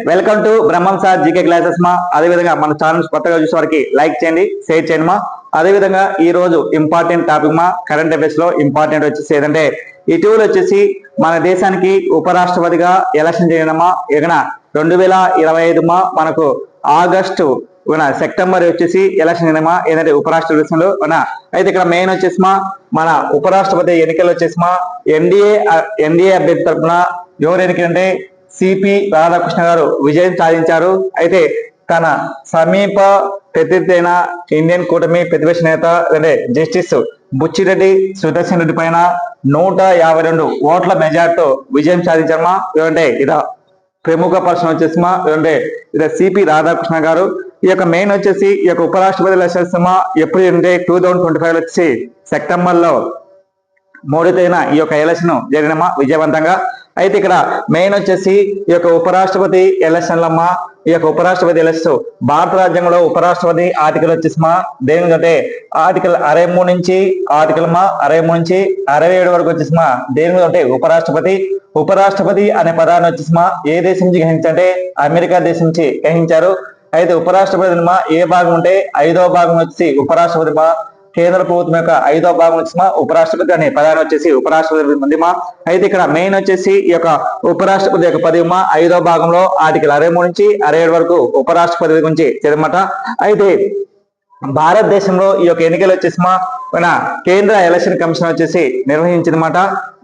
Welcome to Brahmam sir GK classes మా. అదేవిధంగా మన ఛానల్స్ కొత్తగా చూసే వారికి లైక్ చేయండి, షేర్ చేయండి మా. అదేవిధంగా ఈ రోజు ఇంపార్టెంట్ టాపిక్ మా కరెంట్ అఫైర్స్ లో ఇంపార్టెంట్ వచ్చేసి ఏదంటే ఇటీవల వచ్చేసి మన దేశానికి ఉపరాష్ట్రపతిగా ఎలక్షన్ చేయడమా ఇకన 2025 మా మనకు ఆగస్టు సెప్టెంబర్ వచ్చేసి ఎలక్షన్ చేయడమా ఏదంటే ఉపరాష్ట్రపతి అయితే ఇక్కడ మెయిన్ వచ్చేసి మన ఉపరాష్ట్రపతి ఎన్నికలు వచ్చేసి ఎన్డీఏ అభ్యర్థి తరఫున ఎవరు ఎన్నికంటే సిపి రాధాకృష్ణ గారు విజయం సాధించారు. అయితే తన సమీప ప్రత్యర్థి ఇండియన్ కూటమి ప్రతిపక్ష నేత అంటే జస్టిస్ బుచ్చిరెడ్డి సుదర్శన్ రెడ్డి పైన 152 ఓట్ల మెజార్టీతో విజయం సాధించారమ్మా. ఏమంటే ఇద ప్రముఖ పర్సన్ వచ్చేసిమా ఏమంటే ఇద సిపి రాధాకృష్ణ గారు. ఈ యొక్క మెయిన్ వచ్చేసి ఈ యొక్క ఉపరాష్ట్రపతి ఎలక్షన్స్ ఎప్పుడు అంటే 2025 వచ్చి సెప్టెంబర్ లో 3వ తేదీన ఈ యొక్క ఎలక్షన్ జరిగినమా విజయవంతంగా. అయితే ఇక్కడ మెయిన్ వచ్చేసి ఈ యొక్క ఉపరాష్ట్రపతి ఎలక్షన్లమ్మా ఈ యొక్క ఉపరాష్ట్రపతి ఎలక్షన్ భారత రాజ్యాంగంలో ఉపరాష్ట్రపతి ఆర్టికల్ వచ్చేసిమా దేనికంటే ఆర్టికల్ 63 నుంచి ఆర్టికల్ 63 నుంచి 67 వరకు వచ్చేసిమా దేని అంటే ఉపరాష్ట్రపతి అనే పదాన్ని వచ్చేసిమా ఏ దేశం నుంచి గ్రహించంటే అమెరికా దేశం నుంచి గ్రహించారు. అయితే ఉపరాష్ట్రపతి ఏ భాగం ఉంటే 5వ భాగం వచ్చేసి ఉపరాష్ట్రపతి కేంద్ర ప్రభుత్వం యొక్క 5వ భాగం వచ్చేసి ఉపరాష్ట్రపతి అనే పదాన్ని వచ్చేసి ఉపరాష్ట్రపతి ఉంది మా. అయితే ఇక్కడ మెయిన్ వచ్చేసి ఈ యొక్క ఉపరాష్ట్రపతి యొక్క పదవి 5వ భాగంలో ఆర్టికల్ 63 నుంచి 67 వరకు ఉపరాష్ట్రపతి గురించి చదవమాట. అయితే భారతదేశంలో ఈ యొక్క ఎన్నికలు వచ్చేసి మన కేంద్ర ఎలక్షన్ కమిషన్ వచ్చేసి నిర్వహించిందన్నమాట.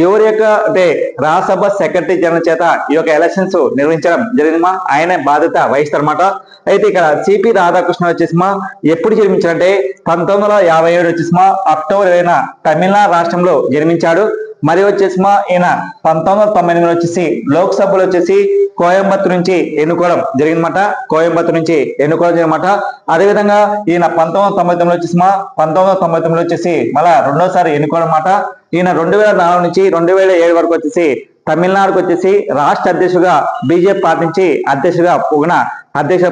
ఎవరి యొక్క అంటే రాజ్యసభ సెక్రటరీ జనరల్ చేత ఈ యొక్క ఎలక్షన్స్ నిర్వహించడం జరిగిందమ్మా. ఆయన బాధ్యత వహిస్తారన్నమాట. అయితే ఇక్కడ సిపి రాధాకృష్ణ వచ్చేసి ఎప్పుడు జన్మించారంటే 1957 వచ్చేసి అక్టోబర్ 20న తమిళనాడు రాష్ట్రంలో జన్మించాడు. మరి వచ్చేసి ఈయన 1998 వచ్చేసి లోక్సభలో వచ్చేసి కోయంబత్తూరు నుంచి ఎన్నుకోవడం జరిగిందన్నమాట. అదేవిధంగా ఈయన 1999 వచ్చేసి 1999 వచ్చేసి మళ్ళా రెండోసారి ఎన్నుకోవడం అన్నమాట. ఈయన 2004 నుంచి 2007 వరకు వచ్చేసి తమిళనాడుకు వచ్చేసి రాష్ట్ర అధ్యక్షుడుగా బీజేపీ పార్టీ నుంచి అధ్యక్షుడుగా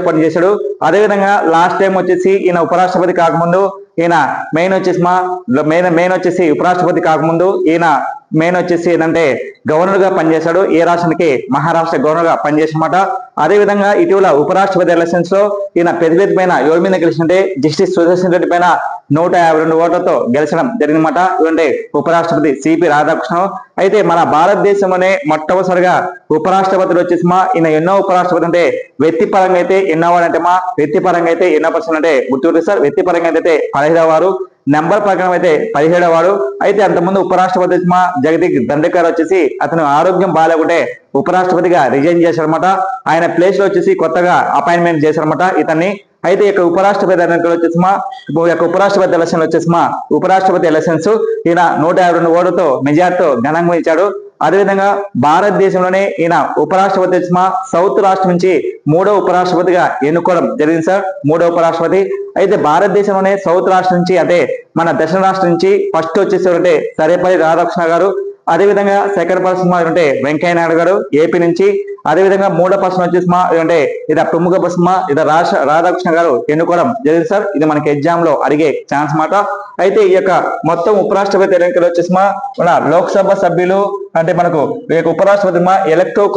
పనిచేశాడు. అదేవిధంగా లాస్ట్ టైం వచ్చేసి ఈయన ఉపరాష్ట్రపతి కాకముందు ఈయన మెయిన్ వచ్చేసి ఉపరాష్ట్రపతి కాకముందు ఈయన మెయిన్ వచ్చేసి ఏంటంటే గవర్నర్ గా పనిచేశాడు. ఏ రాష్ట్రానికి మహారాష్ట్ర గవర్నర్ గా పనిచేసామాట. అదేవిధంగా ఇటీవల ఉపరాష్ట్రపతి ఎలక్షన్స్ లో ఈయన పెద్ద పైన ఎవరి మీద గెలిచింటే జస్టిస్ సుదర్శన్ రెడ్డి పైన 152 ఓట్లతో గెలిచడం జరిగిందన్నమాట. ఇవ్వండి ఉపరాష్ట్రపతి సిపి రాధాకృష్ణ. అయితే మన భారతదేశంలోనే మొట్టమొదటిసారిగా ఉపరాష్ట్రపతులు వచ్చేసి ఈయన ఎన్నో ఉపరాష్ట్రపతి అంటే వ్యక్తిపరంగా అయితే ఎన్నో పర్సెంట్ అంటే గుర్తు సార్. వ్యక్తిపరంగా అయితే 15వ వారు, నెంబర్ ప్రకారం అయితే 17వ వాడు. అయితే అంతకుముందు ఉపరాష్ట్రపతి జగదీప్ ధన్కర్ వచ్చేసి అతను ఆరోగ్యం బాగాలేకుంటే ఉపరాష్ట్రపతిగా రిజైన్ చేశారన్నమాట. ఆయన ప్లేస్ లో వచ్చేసి కొత్తగా అపాయింట్మెంట్ చేశారన్నమాట ఇతన్ని. అయితే ఈ ఉపరాష్ట్రపతి ఎన్నికలు వచ్చేసి ఉపరాష్ట్రపతి ఎలక్షన్స్ ఈయన 152 ఓట్లతో మెజార్టీతో ఘనంగా ఇచ్చాడు. అదేవిధంగా భారతదేశంలోనే ఈయన ఉపరాష్ట్రపతి సౌత్ రాష్ట్రం నుంచి 3వ ఉపరాష్ట్రపతిగా ఎన్నుకోవడం జరిగింది సార్. 3వ ఉపరాష్ట్రపతి. అయితే భారతదేశంలోనే సౌత్ రాష్ట్రం నుంచి అంటే మన దక్షిణ రాష్ట్రం నుంచి ఫస్ట్ వచ్చేసి సర్వేపల్లి రాధాకృష్ణ గారు. అదేవిధంగా సెకండ్ పర్సన్ అంటే వెంకయ్య నాయుడు గారు ఏపీ నుంచి. అదేవిధంగా 3వ పర్సన్ వచ్చేసి అంటే ఇది ప్రముఖ పర్సన్ ఇది రాధాకృష్ణ గారు ఎన్నుకోవడం జరిగింది సార్. ఇది మనకి ఎగ్జామ్ లో అడిగే ఛాన్స్ మాట. అయితే ఈ యొక్క మొత్తం ఉపరాష్ట్రపతి ఎన్నికలు వచ్చేసి మన లోక్సభ సభ్యులు అంటే మనకు ఈ యొక్క ఉపరాష్ట్రపతి ఎలక్టోరల్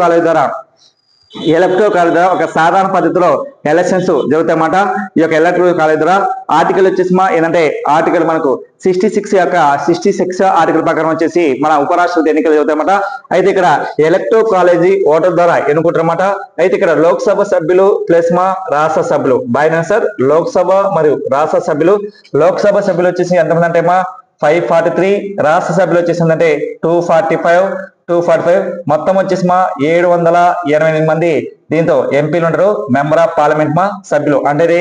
కాలేజ్ ద్వారా ఒక సాధారణ పద్ధతిలో ఎలక్షన్స్ జరుగుతాయన్నమాట. ఈ యొక్క ఎలక్టోరల్ కాలేజ్ ద్వారా ఆర్టికల్ వచ్చేసి ఏంటంటే ఆర్టికల్ మనకు 66 ఆర్టికల్ ప్రకారం వచ్చేసి మన ఉపరాష్ట్రపతి ఎన్నికలు జరుగుతాయన్నమాట. అయితే ఇక్కడ ఎలక్టోరల్ కాలేజీ ఓటర్ ద్వారా ఎన్నుకుంటారన్నమాట. అయితే ఇక్కడ లోక్సభ సభ్యులు ప్లస్ రాజ్యసభ సభ్యులు బాగా సార్. లోక్సభ మరియు రాజ్యసభ సభ్యులు వచ్చేసి ఎంతమంది అంటే 543, రాజ్యసభ సభ్యులు వచ్చేసిందంటే 245 మొత్తం వచ్చేసి 788 మంది దీంతో ఎంపీలు ఉంటారు, మెంబర్ ఆఫ్ పార్లమెంట్ సభ్యులు. అంటే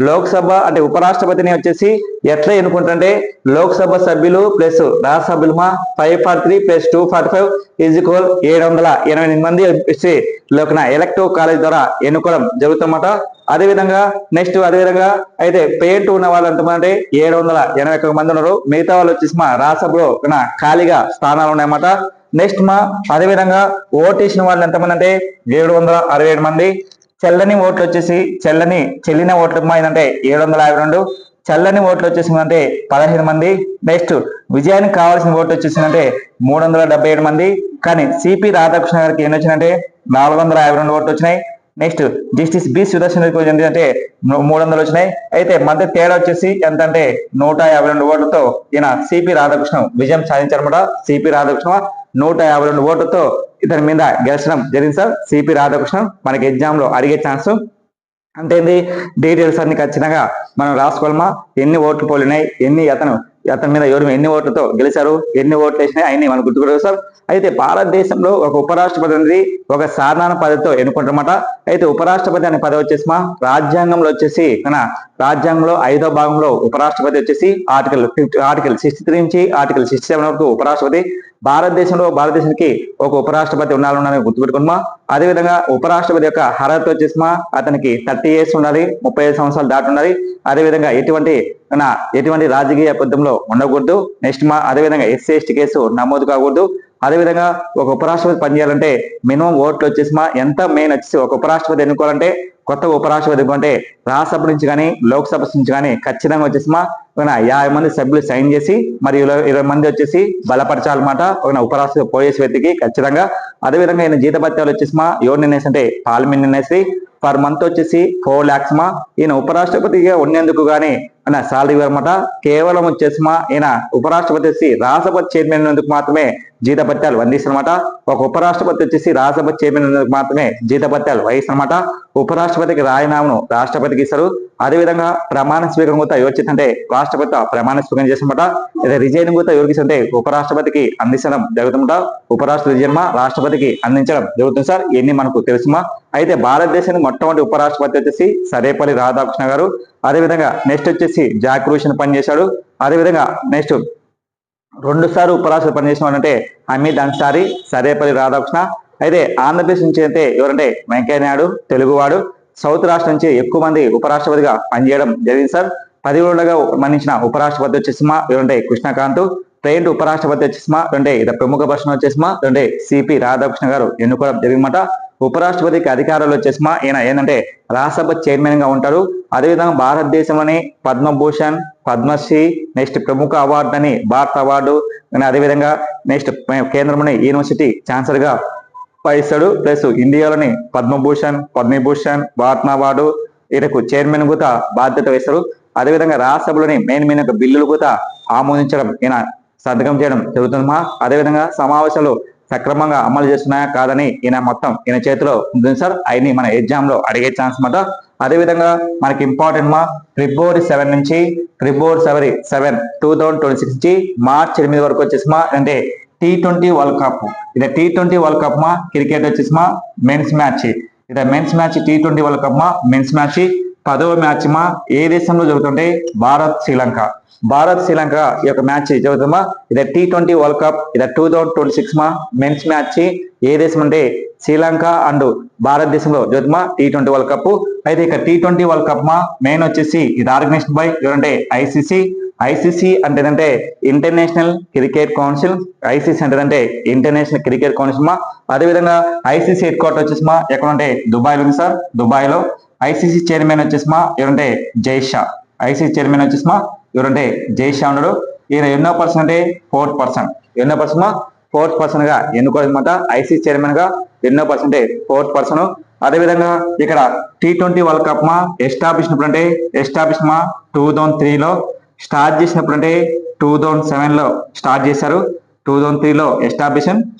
లోక్సభ అంటే ఉపరాష్ట్రపతిని వచ్చేసి ఎట్లా ఎన్నుకుంటారంటే లోక్సభ సభ్యులు ప్లస్ రాజ్యసభ సభ్యులు 543 ప్లస్ 245 788 మంది వచ్చి ఎలక్టోరల్ కాలేజ్ ద్వారా ఎన్నుకోవడం జరుగుతుందన్నమాట. అదేవిధంగా అయితే పేరు ఉన్న వాళ్ళు ఎంతమంది అంటే 781 మంది ఉన్నారు. మిగతా వాళ్ళు వచ్చేసి రాజ్యసభలో ఖాళీగా స్థానాలు ఉన్నాయన్నమాట. నెక్స్ట్ అదేవిధంగా ఓటేసిన వాళ్ళు ఎంతమంది అంటే 767 మంది. చెల్లని ఓట్లు వచ్చేసి చెల్లిన ఓట్లు ఏంటంటే 752. చల్లని ఓట్లు వచ్చేసిందంటే 15 మంది. నెక్స్ట్ విజయానికి కావాల్సిన ఓట్లు వచ్చేసిందంటే 377 మంది. కానీ సిపి రాధాకృష్ణ గారికి ఎన్ని వచ్చినాయంటే 452 ఓట్లు వచ్చినాయి. నెక్స్ట్ జస్టిస్ బి సుదర్శన్ రెడ్డికి ఏంటంటే 300 వచ్చినాయి. అయితే మధ్య తేడా వచ్చేసి ఎంత అంటే 152 ఓట్లతో ఈయన సిపి రాధాకృష్ణ విజయం సాధించారన్నమాట. సిపి రాధాకృష్ణ 152 ఓట్లతో ఇతని మీద గెలిచడం జరిగింది సార్. సిపి రాధాకృష్ణ మనకి ఎగ్జామ్ లో అడిగే ఛాన్స్ అంటే డీటెయిల్స్ అన్ని ఖచ్చితంగా మనం రాసుకోవాలమా. ఎన్ని ఓట్లు పోలినాయి, అతని మీద ఎవరు ఎన్ని ఓట్లతో గెలిచారు, ఎన్ని ఓట్లు వేసినాయి అన్ని మనం గుర్తుపెట్టారు సార్. అయితే భారతదేశంలో ఒక ఉపరాష్ట్రపతి అనేది ఒక సాధారణ పదవితో ఎన్నుకుంటారన్నమాట. అయితే ఉపరాష్ట్రపతి అనే పదవి వచ్చేసి రాజ్యాంగంలో వచ్చేసి రాజ్యాంగంలో 5వ భాగంలో ఉపరాష్ట్రపతి వచ్చేసి ఆర్టికల్ 63 నుంచి ఆర్టికల్ 67 వరకు ఉపరాష్ట్రపతి. భారతదేశానికి ఒక ఉపరాష్ట్రపతి ఉండాలని గుర్తుపెట్టుకున్నామా. అదేవిధంగా ఉపరాష్ట్రపతి యొక్క అర్హత వచ్చేసి అతనికి 30 years ఉండాలి, 35 సంవత్సరాలు దాటి ఉండాలి. అదేవిధంగా ఎటువంటి రాజకీయ పద్ధతిలో ఉండకూడదు. నెక్స్ట్ అదేవిధంగా ఎస్సీ ఎస్టీ కేసు నమోదు కాకూడదు. అదేవిధంగా ఒక ఉపరాష్ట్రపతి పనిచేయాలంటే మినిమం ఓట్లు వచ్చేసి ఎంత మెయిన్ వచ్చేసి ఒక ఉపరాష్ట్రపతి ఎన్నుకోవాలంటే కొత్త ఉపరాష్ట్రపతి ఎన్నుకుంటే రాజ్యసభ నుంచి కానీ లోక్సభ నుంచి కానీ ఖచ్చితంగా వచ్చేసి 50 మంది సభ్యులు సైన్ చేసి మరి 20 మంది వచ్చేసి బలపరచాలన్నమాట ఉపరాష్ట్రపతి పోయేసి వ్యక్తికి ఖచ్చితంగా. అదేవిధంగా ఈయన జీతభత్యాలు వచ్చేసి ఎవరు నిర్ణయిస్తే అంటే పార్లమెంట్ నిర్ణయిస్తే పర్ మంత్ వచ్చేసి 4 lakhs ఈయన ఉపరాష్ట్రపతిగా ఉండేందుకు గానీ సాలరీ అనమాట. కేవలం వచ్చేసి ఈయన ఉపరాష్ట్రపతి వచ్చి రాజ్యసభ చైర్మన్ ఉన్నందుకు మాత్రమే జీతభత్యాలు అందిస్తారన్నమాట. ఒక ఉపరాష్ట్రపతి వచ్చేసి రాజ్యసభ చైర్మన్ ఉన్నందుకు మాత్రమే జీతభత్యాలు వహిస్తారన్నమాట. ఉపరాష్ట్రపతికి రాజీనామాను రాష్ట్రపతికి ఇస్తారు. అదేవిధంగా ప్రమాణ స్వీకారం కూడా ఎవరు చేస్తుంటే రాష్ట్రపతి ప్రమాణ స్వీకారం చేస్తారన్నమాట. లేదా రిజైనింగ్ కూడా ఎవరికి ఇస్తుంటే ఉపరాష్ట్రపతికి అందించడం జరుగుతుంట. ఉపరాష్ట్రపతి రిజైన్ రాష్ట్రపతికి అందించడం జరుగుతుంది సార్. ఇవన్నీ మనకు తెలుసుమా. అయితే భారతదేశానికి మొట్టమొదటి ఉపరాష్ట్రపతి వచ్చేసి సర్వేపల్లి రాధాకృష్ణ గారు. అదేవిధంగా నెక్స్ట్ వచ్చేసి జాక్ రూషన్ పనిచేశాడు. అదేవిధంగా నెక్స్ట్ 2 సార్లు ఉపరాష్ట్రపతి పనిచేసిన అంటే హమీద్ అన్సారీ, సర్వేపల్లి రాధాకృష్ణ. అయితే ఆంధ్రప్రదేశ్ నుంచి అయితే ఎవరంటే వెంకయ్య నాయుడు తెలుగువాడు. సౌత్ రాష్ట్రం నుంచి ఎక్కువ మంది ఉపరాష్ట్రపతిగా పనిచేయడం జరిగింది సార్. 10 ఏళ్లుగా మరణించిన ఉపరాష్ట్రపతి వచ్చేసి ఎవరంటే కృష్ణకాంత్. ట్రైన్డ్ ఉపరాష్ట్రపతి వచ్చేసి ఎవరంటే ప్రముఖ పర్సన్ వచ్చేసి సిపి రాధాకృష్ణ గారు ఎన్నుకోవడం జరిగిందన్నమాట. ఉపరాష్ట్రపతికి అధికారాలు వచ్చేసి ఈయన ఏంటంటే రాజ్యసభ చైర్మన్ గా ఉంటారు. అదేవిధంగా భారతదేశంలోని పద్మభూషణ్, పద్మశ్రీ, నెక్స్ట్ ప్రముఖ అవార్డు అని భారత అవార్డు, అదేవిధంగా నెక్స్ట్ కేంద్రంలోని యూనివర్సిటీ ఛాన్సలర్ గా పనిస్తాడు. ప్లస్ ఇండియాలోని పద్మభూషణ్, పద్మభూషణ్, భారత అవార్డు ఈయనకు చైర్మన్ కూడా బాధ్యత వహిస్తారు. అదేవిధంగా రాజ్యసభలోని మెయిన్ బిల్లులు కూడా ఆమోదించడం ఈయన సంతకం చేయడం జరుగుతుందమ్మా. అదేవిధంగా సమావేశాలు సక్రమంగా అమలు చేస్తున్నాయా కాదని ఈయన చేతిలో ఉంటుంది సార్. అవన్నీ మన ఎగ్జామ్ లో అడిగే ఛాన్స్ మాట. అదేవిధంగా మనకి ఇంపార్టెంట్ ఫిబ్రవరి 7 నుంచి ఫిబ్రవరి 7 2026 నుంచి మార్చ్ 8 వరకు వచ్చేసి అంటే T20 వరల్డ్ కప్. ఇది T20 వరల్డ్ కప్ క్రికెట్ వచ్చేసి మెన్స్ మ్యాచ్. ఇది men's match T20 world cup men's match. 10వ మ్యాచ్ ఏ దేశంలో జరుగుతుంటే భారత్ శ్రీలంక ఈ యొక్క మ్యాచ్ జరుగుతుందా. ఇది T20 వరల్డ్ కప్. ఇది 2026 మెన్స్ మ్యాచ్ ఏ దేశం అంటే శ్రీలంక అండ్ భారతదేశంలో జరుగుతుందా T20 వరల్డ్ కప్. అయితే ఇక T20 వరల్డ్ కప్ మెయిన్ వచ్చేసి ఇది ఆర్గనైజ్డ్ బై ఎవరంటే ఐసీసీ అంటే ఇంటర్నేషనల్ క్రికెట్ కౌన్సిల్. ఐసీసీ అంటే ఇంటర్నేషనల్ క్రికెట్ కౌన్సిల్. అదేవిధంగా ఐసీసీ హెడ్ క్వార్టర్ వచ్చేసి ఎక్కడంటే దుబాయ్లో ఉంది సార్. దుబాయ్లో ఐసీసీ చైర్మన్ వచ్చేసి ఎవరంటే జైషా. ఐసీసీ చైర్మన్ వచ్చేసి ఎవరంటే జైషా ఉన్నాడు. ఈయన ఎన్నో పర్సన్ అంటే 4th పర్సన్ గా ఎన్నుకోవాలన్నమాట. ఐసీసీ చైర్మన్ గా ఎన్నో పర్సన్ అంటే 4th పర్సన్. అదేవిధంగా ఇక్కడ T20 వరల్డ్ కప్ ఎస్టాబ్లిష్ 2003లో స్టార్ట్ చేసినప్పుడు అంటే 2007లో స్టార్ట్ చేశారు. 2003లో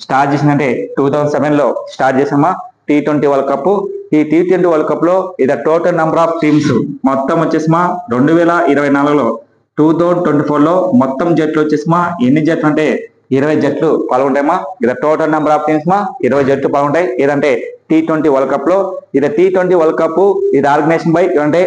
స్టార్ట్ చేసిందంటే 2007లో స్టార్ట్ చేసామా T20 వరల్డ్ కప్. ఈ T20 వరల్డ్ కప్ లో ఇది టోటల్ నెంబర్ ఆఫ్ టీమ్స్ మొత్తం వచ్చేసి 2024లో 2024లో మొత్తం జట్లు వచ్చేసి ఎన్ని జట్లు అంటే 20 జట్లు పాల్గొంటాయమ్మా. ఇది టోటల్ నెంబర్ ఆఫ్ టీమ్స్ 20 జట్లు పాల్గొంటాయి. ఏదంటే T20 వరల్డ్ కప్ లో. ఇది T20 వరల్డ్ కప్ ఇది ఆర్గనైజేషన్ బై అంటే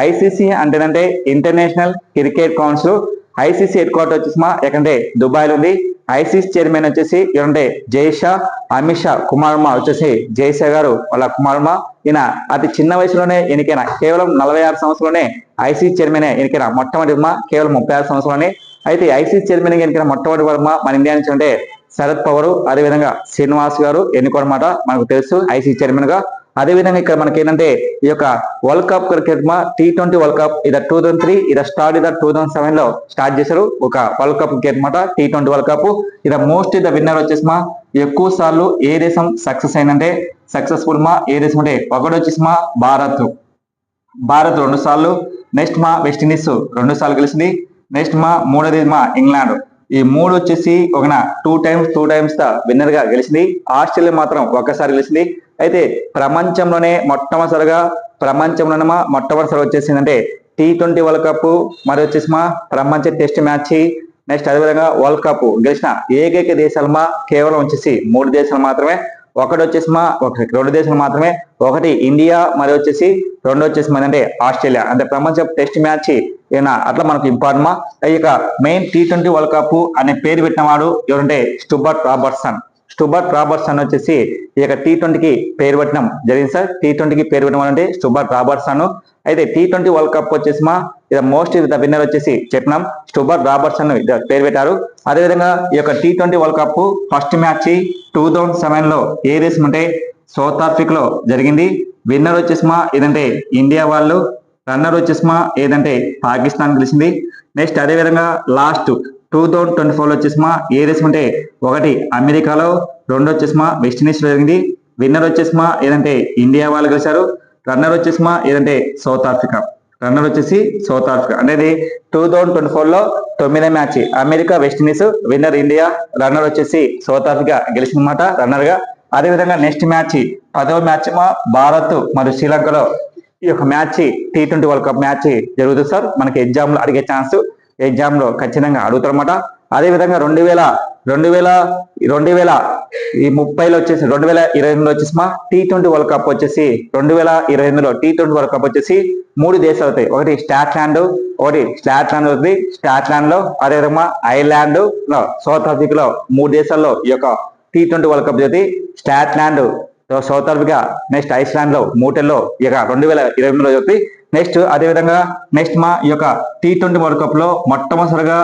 ఐసీసీ అంటే international cricket council. ICC head quarter వచ్చేసి ఎక్కడంటే దుబాయ్లో ఉంది. ఐసీసీ చైర్మన్ వచ్చేసి ఎవరంటే జైషా. అమిత్ షా కుమారమ్మ వచ్చేసి జైషా గారు వాళ్ళ కుమారమ్మ. ఈయన అతి చిన్న వయసులోనే ఎన్నికైన కేవలం 46 సంవత్సరంలోనే ఐసీసీ చైర్మన్ ఎన్నికైన మొట్టమొదటి కేవలం 36 సంవత్సరంలోనే. అయితే ఐసీసీ చైర్మన్ ఎన్నికైన మొట్టమొదటి వర్మ మన ఇండియా నుంచి అంటే శరద్ పవార్, అదేవిధంగా శ్రీనివాస్ గారు ఎన్నుకోనమాట మనకు తెలుసు ఐసీసీ చైర్మన్ గా. అదేవిధంగా ఇక్కడ మనకి ఏంటంటే ఈ యొక్క వరల్డ్ కప్ క్రికెట్ మా T20 వరల్డ్ కప్ ఇది 2003 ఇది స్టార్ట్ ఇది 2007 లో స్టార్ట్ చేశారు ఒక వరల్డ్ కప్ క్రికెట్ మాట T20 వరల్డ్ కప్. ఇది మోస్ట్ ద విన్నర్ వచ్చేసి మా ఎక్కువ సార్లు ఏ దేశం సక్సెస్ అయిందంటే సక్సెస్ఫుల్ మా ఏ దేశం అంటే ఒకటి వచ్చేసి మా భారత్ 2 సార్లు, నెక్స్ట్ మా వెస్టిండీస్ 2 సార్లు గెలిచింది, నెక్స్ట్ మా మూడోది మా ఇంగ్లాండ్. ఈ మూడు వచ్చేసి ఒక 2 టైమ్స్ ద విన్నర్ గా గెలిచింది. ఆస్ట్రేలియా మాత్రం ఒక్కసారి గెలిచింది. అయితే ప్రపంచంలోనే మొట్టమొదటిసారిగా వచ్చేసిందంటే T20 వరల్డ్ కప్, మరి వచ్చేసి మా ప్రపంచ టెస్ట్ మ్యాచ్, నెక్స్ట్ అదేవిధంగా వరల్డ్ కప్ గెలిచిన ఏకైక దేశాలు మా కేవలం వచ్చేసి 3 దేశాలు మాత్రమే. ఒకటి వచ్చేసి మా 2 దేశాలు మాత్రమే, ఒకటి ఇండియా, మరి వచ్చేసి 2 వచ్చేసి అంటే ఆస్ట్రేలియా. అంటే ప్రపంచ టెస్ట్ మ్యాచ్ ఏనా అట్లా మనకు ఇంపార్టెంట్ మా. ఇక మెయిన్ T20 వరల్డ్ కప్ అనే పేరు పెట్టిన వాడు ఎవరంటే స్టూవర్ట్ రాబర్ట్సన్ వచ్చేసి ఈ యొక్క T20కి పేరు పెట్టడం జరిగింది సార్. T20కి పేరు పెట్టడం అంటే స్టూవర్ట్ రాబర్ట్సన్. అయితే T20 వరల్డ్ కప్ వచ్చేసి మా ఇది మోస్ట్ ద విన్నర్ వచ్చేసి చెప్పినాం స్టూవర్ట్ రాబర్ట్సన్ పేరు పెట్టారు. అదేవిధంగా ఈ యొక్క T20 world cup first match 2007 లో ఏ దేశం అంటే సౌత్ ఆఫ్రికాలో జరిగింది. విన్నర్ వచ్చేసి మా ఏదంటే ఇండియా వాళ్ళు, రన్నర్ వచ్చేసి మా ఏదంటే పాకిస్తాన్ గెలిచింది. నెక్స్ట్ అదేవిధంగా లాస్ట్ 2024 వచ్చేసి మా ఏ దేశం అంటే ఒకటి అమెరికాలో, 2 వచ్చేసి మా వెస్టిండీస్ లో జరిగింది. విన్నర్ వచ్చేసి మా ఏదంటే ఇండియా వాళ్ళు గెలిచారు, రన్నర్ వచ్చేసి మా ఏదంటే సౌత్ ఆఫ్రికా అనేది 2024 లో 9వ match America West Indies, winner India, runner వచ్చేసి సౌత్ ఆఫ్రికా గెలిచిందన్నమాట రన్నర్ గా. అదేవిధంగా నెక్స్ట్ మ్యాచ్ 10వ మ్యాచ్ మా భారత్ మరియు శ్రీలంకలో ఈ యొక్క match T20 world cup match జరుగుతుంది సార్. మనకి ఎగ్జామ్ లో అడిగే ఛాన్స్ ఎగ్జామ్ లో ఖచ్చితంగా అడుగుతారన్నమాట. అదేవిధంగా 2030లో వచ్చేసి 2022లో వచ్చేసి మా T20 వరల్డ్ కప్ వచ్చేసి 2022లో T20 వరల్డ్ కప్ వచ్చేసి 3 దేశాలు అవుతాయి. ఒకటి స్కాట్లాండ్ అవుతుంది, స్కాట్లాండ్ లో, అదేవిధంగా ఐర్లాండ్, సౌత్ ఆఫ్రికాలో 3 దేశాల్లో ఈ యొక్క T20 వరల్డ్ కప్ జరిగింది. Scotland, south Africa, next Iceland లో 3లో ఇక 2022లో జరుగుతుంది. నెక్స్ట్ అదేవిధంగా నెక్స్ట్ మా ఈ యొక్క T20 వరల్డ్ కప్ లో మొట్టమొదటిసారిగా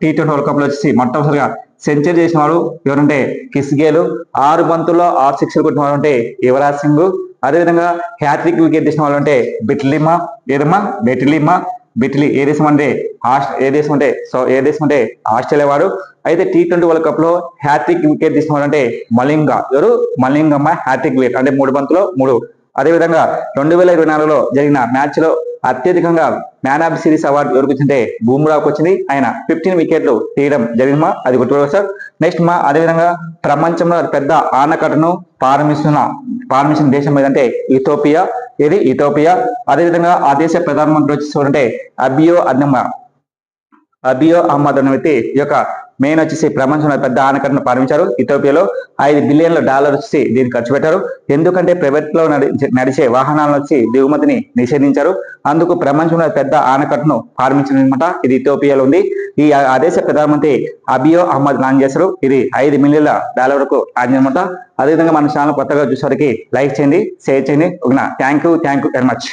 T20 వరల్డ్ కప్ లో వచ్చేసి మొట్టమొదటిసారిగా సెంచరీ చేసిన వాడు ఎవరంటే క్రిస్ గేల్, 6 బంతుల్లో 6 సిక్స్లు కొట్టిన వాడు అంటే యువరాజ్ సింగ్. అదేవిధంగా హ్యాట్రిక్ వికెట్ తీసిన వాళ్ళు అంటే బిట్లీ ఏ దేశం అంటే ఆస్ట్రేలియా వాడు. అయితే T20 వరల్డ్ కప్ లో హ్యాట్రిక్ వికెట్ తీసిన వాడు అంటే మలింగమ్మ హ్యాట్రిక్ వికెట్ అంటే 3 బంతుల్లో 3. అదేవిధంగా 2024లో జరిగిన మ్యాచ్ లో అత్యధికంగా మ్యాన్ ఆఫ్ సిరీస్ అవార్డు ఎవరికి వచ్చింటే బూమ్రాకు వచ్చింది. ఆయన 15 వికెట్లు తీయడం జరిగింది మా, అది గుర్తుపెట్టుకోవాలి సార్. నెక్స్ట్ మా అదేవిధంగా ప్రపంచంలో పెద్ద ఆనకట్టను ప్రారంభించిన దేశం ఏదంటే ఇథియోపియా. అదేవిధంగా ఆ దేశ ప్రధానమంత్రి వచ్చి చూడంటే అబియో అహ్మద్ అనే వ్యక్తి ఈ యొక్క మెయిన్ వచ్చేసి ప్రపంచంలో పెద్ద ఆనకట్టను ప్రారంభించారు. ఇథియోపియాలో $5 బిలియన్ వచ్చి దీనికి ఖర్చు పెట్టారు. ఎందుకంటే ప్రైవేట్ లో నడిచే వాహనాలను వచ్చి దిగుమతిని నిషేధించారు. అందుకు ప్రపంచంలో పెద్ద ఆనకట్టను ప్రారంభించారనమాట. ఇది ఇథియోపియాలో ఉంది. ఆ దేశ ప్రధానమంత్రి అబియో అహ్మద్ లాంచ్ చేశారు. ఇది $5 మిలియన్ వరకు లాంచ్ అనమాట. అదేవిధంగా మన ఛానల్ కొత్తగా చూసేవారికి లైక్ చేయండి, షేర్ చేయండి. Thank you very much.